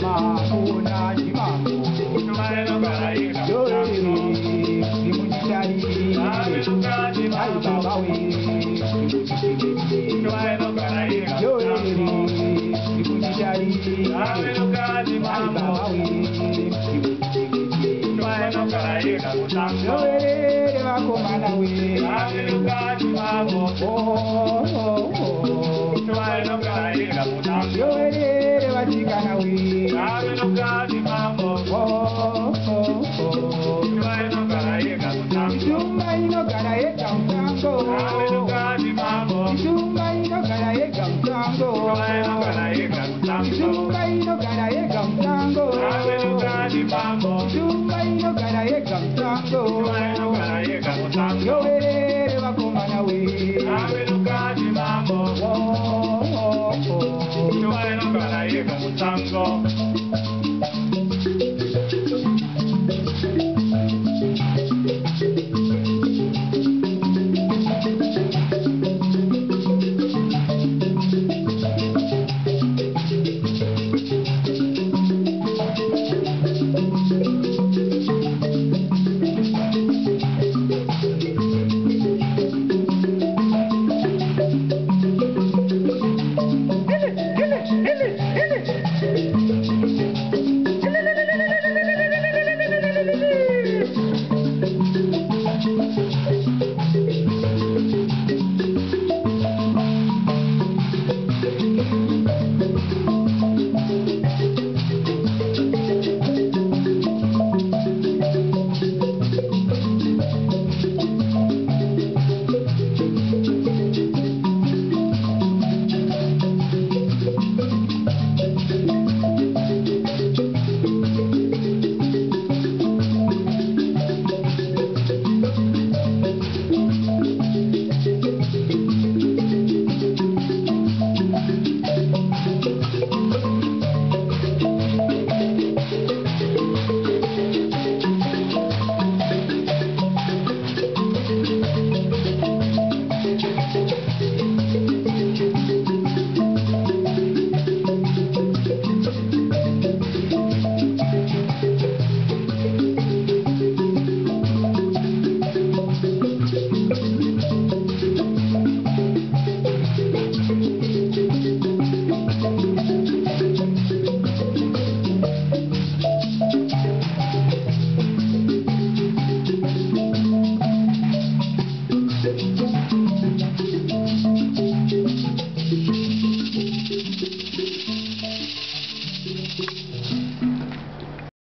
mama kuna chimamo yoe nimujitari ai baba we yoe nimujitari ai baba we yoe wakomana we yoe wachikana we Jumba inogara ega mtango Jumba inogara ega mtango Jumba inogara ega mtango Jumba inogara ega mtango Yowe wakomana we